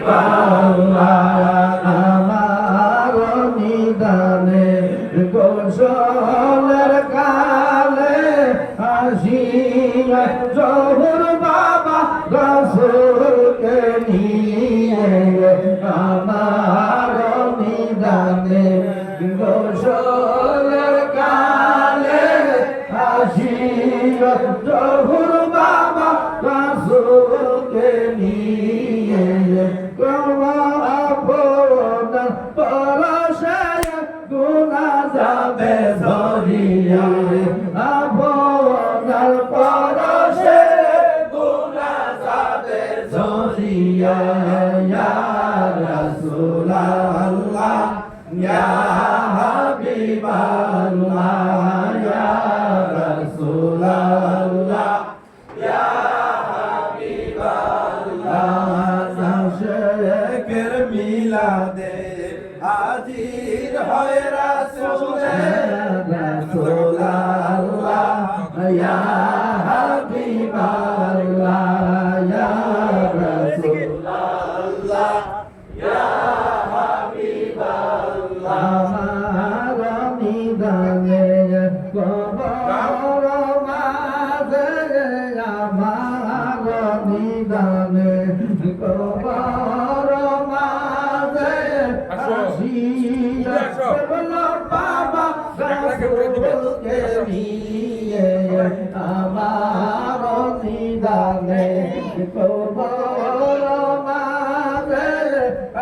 হাবিবাল্লাহ আমার নিদানে গোসলের কালে আসিয়া জহুর বাবা রাসূলকে নিয়ে আমার নিদানে গোসলের কালে আসিয়া জহুর বাবা রাসূলকে নিয়ে আপনার পরশে গুনাহ যাবে ঝরিয়া আপনার পরশে গুনাহ যাবে ঝরিয়া ইয়া রাসূলুল্লাহ ইয়া হাবিবাল্লাহ ইয়া রাসূলুল্লাহ ইয়া শেখের মিলাদে হাজির হয় রাসূলুল্লাহ ইয়া হাবিবাল্লাহ ইয়া রাসূলুল্লাহ ইয়া হাবিবাল্লাহ আমার নিদানে কবর মাঝে আমার নিদানে কবর মাঝে আসিয়া বলো বাবা রাসূলকে নিয়ে আমার নিদানে কবর মাঝে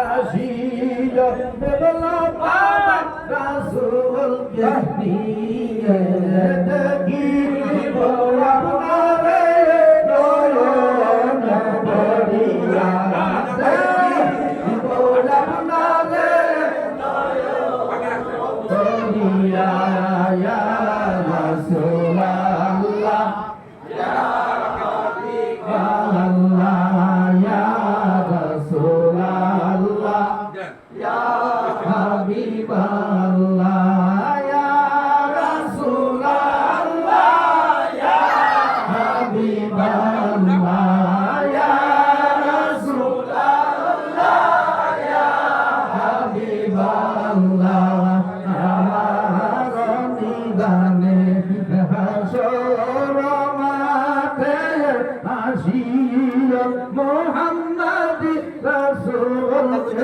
আসিয়া বলো বাবা রাসূলকে নিয়ে দেখি আপনারে নয়ন ভরিয়া দেখি আপনারে নয়ন ভরিয়া ইয়া রাসূলুল্লাহ ইয়া হাবিবাল্লাহ ইয়া রাসূলুল্লাহ ইয়া হাবিবাল্লাহ ইয়া রাসূলুল্লাহ ইয়া হাবিবাল্লাহ ইয়া রাসূলুল্লাহ ইয়া হাবিবাল্লাহ আমার নিদানে হাসর মাঠে আসিয়া মুহাম্মদ রাসূলকে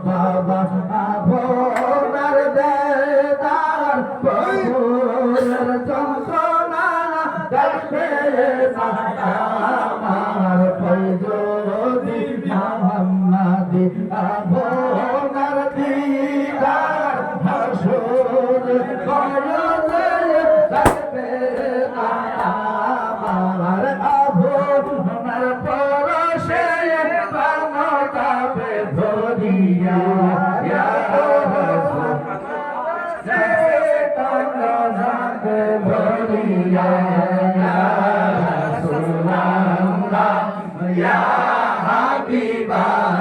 বাবা আপনার দেদার প্রভুর যন্ত্রণা দেখে আমার ফৈজদি মুহাম্মদি আপনার দিদার হাসুর করলে দেখে আমার আপনার পরশে বানটাবে ধরিয়া ইয়া ধরিয়া রাসূলুল্লাহ ইয়া হাবিবাল্লাহ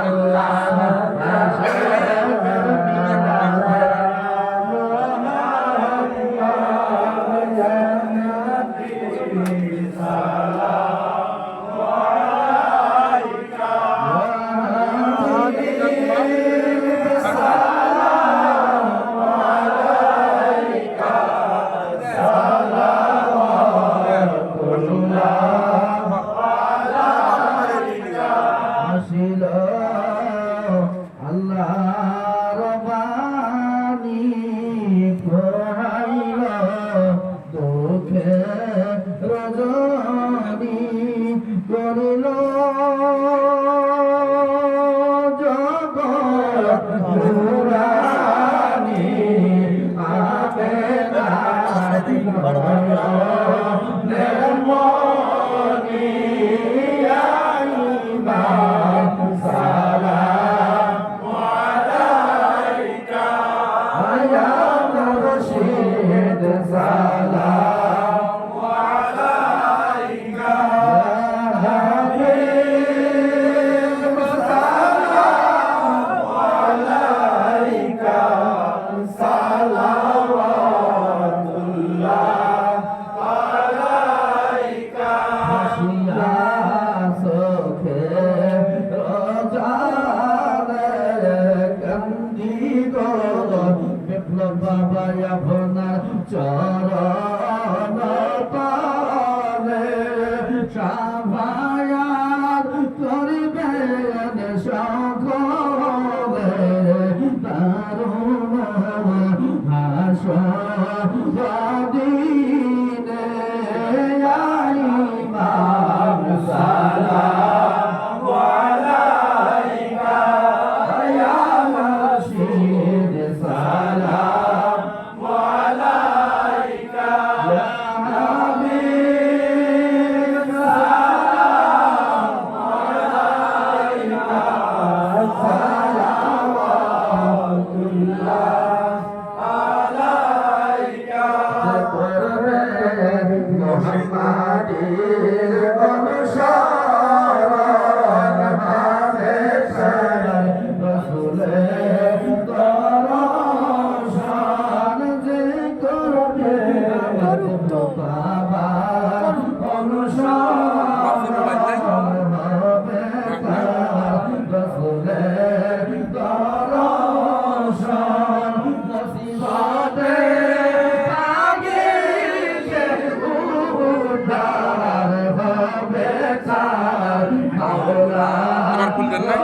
এবার খুলবেন না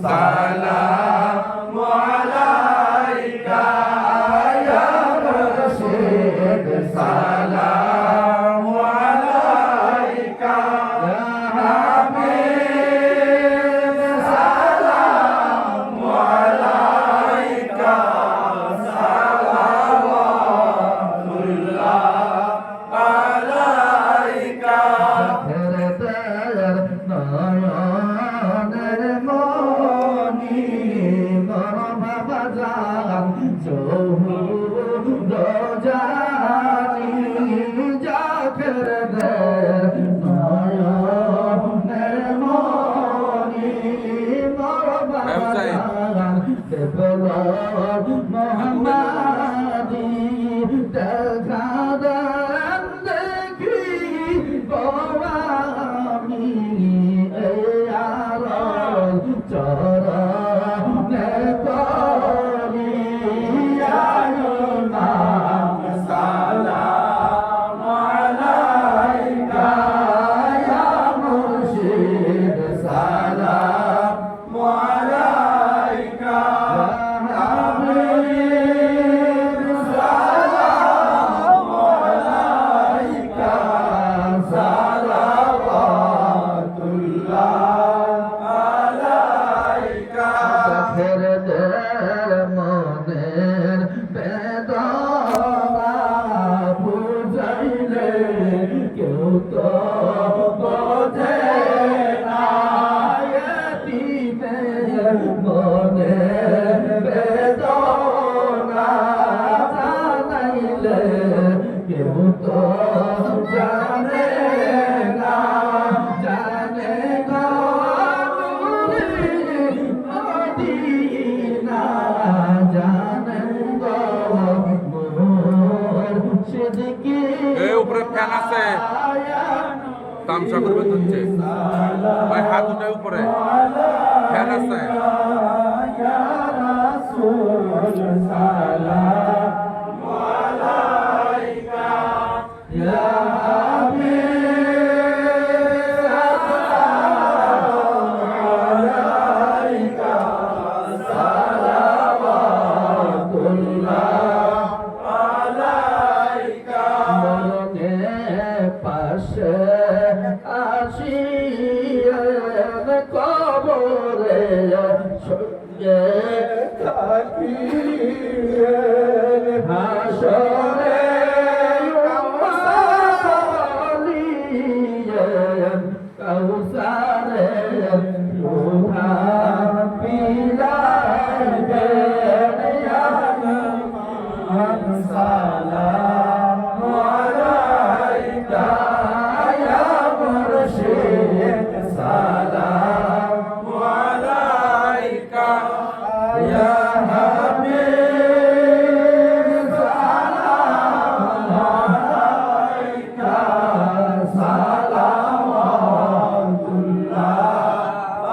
সালাম আলাইকা ইয়া মুর্শিদ সালাম আলাইকা ইয়া হাবিব সালাম আলাইকা সালাওয়াতুল্লাহ আলাইকা নয়নের মনি মরমা বাজান চৌহুদ জানি জাকের নয়নের মনি মরমা বাজান দেবল মোহাম্মদি দেখা দেন দেখি গোয়ামি চরণে করি সালাম আলাইকা ইয়া মুর্শিদ সালাম আলাইকা ইয়া হাবিব সালাম আলাইকা সালাওয়াতুল্লাহ মনের বেদনা বুঝাইলে কেউ তো বোঝে না এতিমের মনের বেদনা জানাইলে কেউ তো জানে না জানে না উপরে ফ্যান আছে তামসা করবে হচ্ছে ভাই হাত উঠে উপরে ফ্যান আছে কবরে সঙ্গে থাকি হাসরে কৌসারে লোহা পিলাইবে সালাম আলাইকা ইয়া মুর্শিদ সালাম আলাইকা ইয়া হাবিব সালাম আলাইকা সালাওয়াতুল্লাহ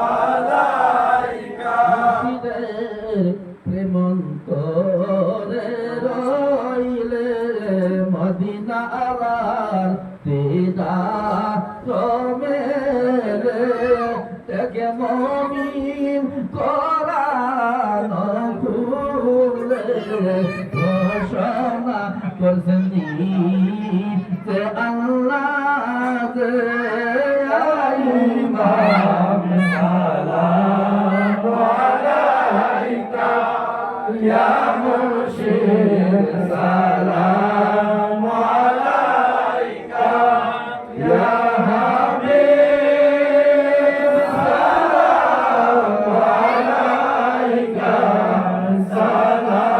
আলাইকা প্রেমন্তরে রইলে মদিনা আলার দিদা মেরে থেকে মমিন কোরআন খুলে ঘোষণা করছেন যে আল্লাহ যে ইমাম সালাম আলাইকা ইয়া মুর্শিদ সালাম আলাইকা ইয়া হাবিব সালাম আলাইকা সালাওয়াতুল্লাহ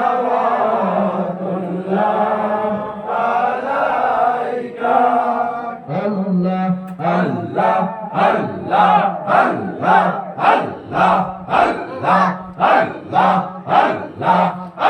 আলাইকা আল্লাহ আল্লাহ আল্লাহ আল্লাহ আল্লাহ আল্লাহ আল্লাহ আল্লাহ